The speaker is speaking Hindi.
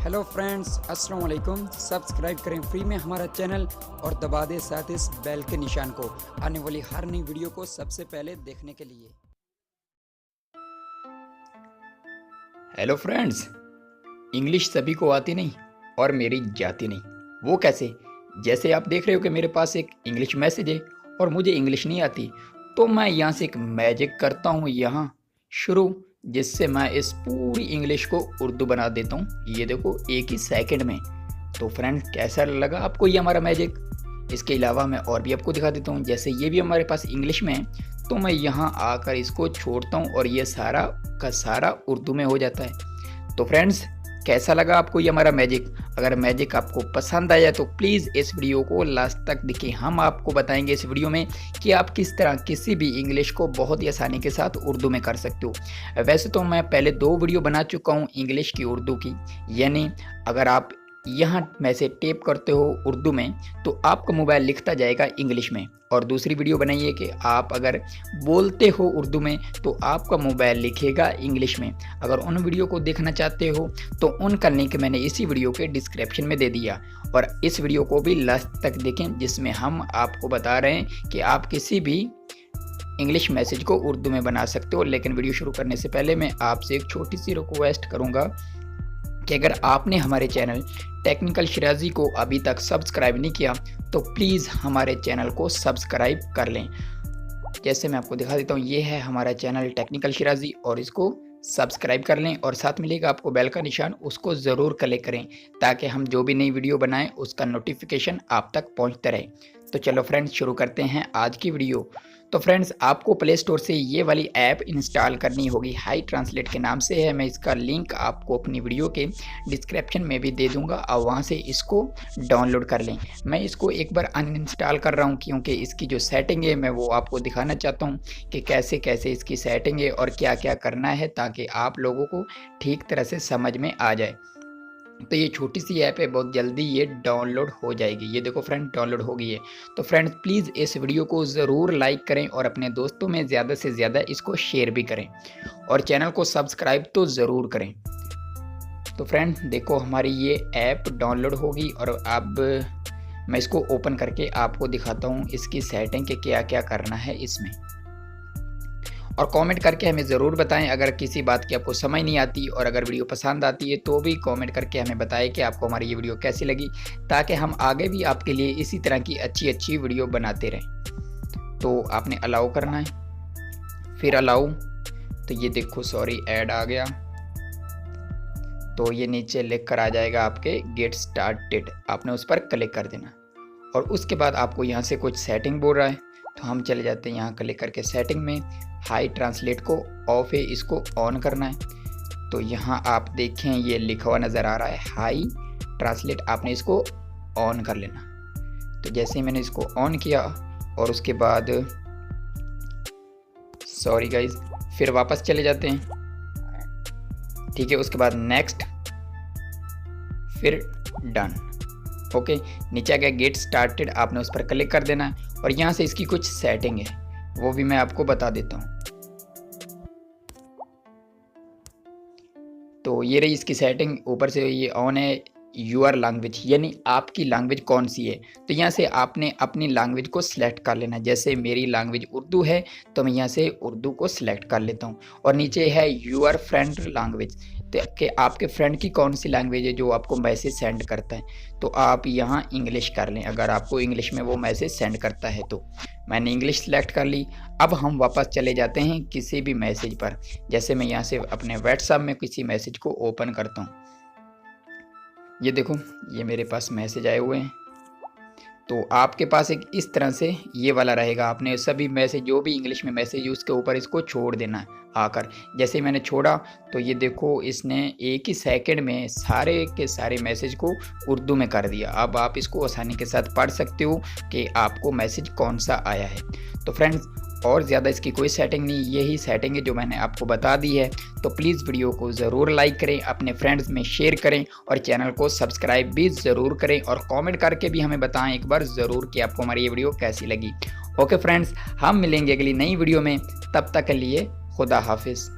हेलो फ्रेंड्स, अस्सलाम वालेकुम। सब्सक्राइब करें फ्री में हमारा चैनल और दबा दें साथ इस बेल के निशान को आने वाली हर नई वीडियो को सबसे पहले देखने के लिए। हेलो फ्रेंड्स, इंग्लिश सभी को आती नहीं और मेरी जाती नहीं। वो कैसे? जैसे आप देख रहे हो कि मेरे पास एक इंग्लिश मैसेज है और मुझे इंग्लिश नहीं आती, तो मैं यहाँ से एक मैजिक करता हूँ यहाँ शुरू, जिससे मैं इस पूरी इंग्लिश को उर्दू बना देता हूँ। ये देखो, एक ही सेकंड में। तो फ्रेंड्स, कैसा लगा आपको ये हमारा मैजिक? इसके अलावा मैं और भी आपको दिखा देता हूँ। जैसे ये भी हमारे पास इंग्लिश में है, तो मैं यहाँ आकर इसको छोड़ता हूँ और ये सारा का सारा उर्दू में हो जाता है। तो फ्रेंड्स, कैसा लगा आपको ये हमारा मैजिक? अगर मैजिक आपको पसंद आया तो प्लीज़ इस वीडियो को लास्ट तक देखिए। हम आपको बताएंगे इस वीडियो में कि आप किस तरह किसी भी इंग्लिश को बहुत ही आसानी के साथ उर्दू में कर सकते हो। वैसे तो मैं पहले 2 वीडियो बना चुका हूँ इंग्लिश की उर्दू की, यानी अगर आप यहाँ में से टेप करते हो उर्दू में तो आपका मोबाइल लिखता जाएगा इंग्लिश में, और दूसरी वीडियो बनाइए कि आप अगर बोलते हो उर्दू में तो आपका मोबाइल लिखेगा इंग्लिश में। अगर उन वीडियो को देखना चाहते हो तो उनका लिंक मैंने इसी वीडियो के डिस्क्रिप्शन में दे दिया, और इस वीडियो को भी लास्ट तक देखें, जिसमें हम आपको बता रहे हैं कि आप किसी भी इंग्लिश मैसेज को उर्दू में बना सकते हो। लेकिन वीडियो शुरू करने से पहले मैं आपसे एक छोटी सी रिक्वेस्ट करूँगा कि अगर आपने हमारे चैनल टेक्निकल शिराजी को अभी तक सब्सक्राइब नहीं किया तो प्लीज़ हमारे चैनल को सब्सक्राइब कर लें। जैसे मैं आपको दिखा देता हूँ, ये है हमारा चैनल टेक्निकल शिराजी, और इसको सब्सक्राइब कर लें और साथ मिलेगा आपको बेल का निशान, उसको ज़रूर क्लिक करें ताकि हम जो भी नई वीडियो बनाएं उसका नोटिफिकेशन आप तक पहुँचता रहे। तो चलो फ्रेंड्स, शुरू करते हैं आज की वीडियो। तो फ्रेंड्स, आपको प्ले स्टोर से ये वाली ऐप इंस्टॉल करनी होगी, हाई ट्रांसलेट के नाम से है। मैं इसका लिंक आपको अपनी वीडियो के डिस्क्रिप्शन में भी दे दूंगा, और वहाँ से इसको डाउनलोड कर लें। मैं इसको एक बार अनइंस्टॉल कर रहा हूँ क्योंकि इसकी जो सेटिंग है मैं वो आपको दिखाना चाहता हूँ कि कैसे कैसे इसकी सेटिंग है और क्या क्या करना है, ताकि आप लोगों को ठीक तरह से समझ में आ जाए। तो ये छोटी सी ऐप है, बहुत जल्दी ये डाउनलोड हो जाएगी। ये देखो फ्रेंड, डाउनलोड हो गई है। तो फ्रेंड्स, प्लीज़ इस वीडियो को ज़रूर लाइक करें और अपने दोस्तों में ज़्यादा से ज़्यादा इसको शेयर भी करें, और चैनल को सब्सक्राइब तो ज़रूर करें। तो फ्रेंड देखो, हमारी ये ऐप डाउनलोड होगी, और अब मैं इसको ओपन करके आपको दिखाता हूँ इसकी सेटिंग के क्या क्या करना है इसमें। और कमेंट करके हमें ज़रूर बताएं अगर किसी बात की आपको समझ नहीं आती, और अगर वीडियो पसंद आती है तो भी कमेंट करके हमें बताएं कि आपको हमारी ये वीडियो कैसी लगी, ताकि हम आगे भी आपके लिए इसी तरह की अच्छी अच्छी वीडियो बनाते रहें। तो आपने अलाउ करना है, फिर अलाउ। तो ये देखो, सॉरी, ऐड आ गया, तो ये नीचे लिख कर आ जाएगा आपके गेट स्टार्टेड, आपने उस पर क्लिक कर देना। और उसके बाद आपको यहाँ से कुछ सेटिंग बोल रहा है, तो हम चले जाते हैं यहाँ क्लिक करके सेटिंग में। हाई ट्रांसलेट को ऑफ है, इसको ऑन करना है। तो यहाँ आप देखें ये लिखा हुआ नज़र आ रहा है हाई ट्रांसलेट, आपने इसको ऑन कर लेना। तो जैसे ही मैंने इसको ऑन किया, और उसके बाद सॉरी गाइज, फिर वापस चले जाते हैं, ठीक है। उसके बाद नेक्स्ट, फिर डन। ओके, नीचे आ गया गेट स्टार्टेड, आपने उस पर क्लिक कर देना है, और यहाँ से इसकी कुछ सेटिंग है वो भी मैं आपको बता देता हूँ। तो ये रही इसकी सेटिंग, ऊपर से ये ऑन है यूर लैंग्वेज, यानी आपकी लैंग्वेज कौन सी है। तो यहाँ से आपने अपनी लैंग्वेज को सिलेक्ट कर लेना। जैसे मेरी लैंग्वेज उर्दू है तो मैं यहाँ से उर्दू को सिलेक्ट कर लेता हूँ, और नीचे है यूर फ्रेंड लैंग्वेज, तो कि आपके फ्रेंड की कौन सी लैंग्वेज है जो आपको मैसेज सेंड करता है। तो आप यहाँ इंग्लिश कर लें, अगर आपको इंग्लिश में वो मैसेज सेंड करता है। तो मैंने इंग्लिश सेलेक्ट कर ली। अब हम वापस चले जाते हैं किसी भी मैसेज पर। जैसे मैं यहाँ से अपने व्हाट्सएप में किसी मैसेज को ओपन करता हूँ, ये देखो, ये मेरे पास मैसेज आए हुए हैं। तो आपके पास एक इस तरह से ये वाला रहेगा, आपने सभी मैसेज जो भी इंग्लिश में मैसेज उसके ऊपर इसको छोड़ देना है आकर। जैसे मैंने छोड़ा तो ये देखो, इसने एक ही सेकंड में सारे के सारे मैसेज को उर्दू में कर दिया। अब आप इसको आसानी के साथ पढ़ सकते हो कि आपको मैसेज कौन सा आया है। तो फ्रेंड्स, और ज़्यादा इसकी कोई सेटिंग नहीं, यही सेटिंग है जो मैंने आपको बता दी है। तो प्लीज़ वीडियो को ज़रूर लाइक करें, अपने फ्रेंड्स में शेयर करें, और चैनल को सब्सक्राइब भी ज़रूर करें, और कमेंट करके भी हमें बताएं एक बार ज़रूर कि आपको हमारी ये वीडियो कैसी लगी। ओके फ्रेंड्स, हम मिलेंगे अगली नई वीडियो में, तब तक के लिए खुदा हाफिज़।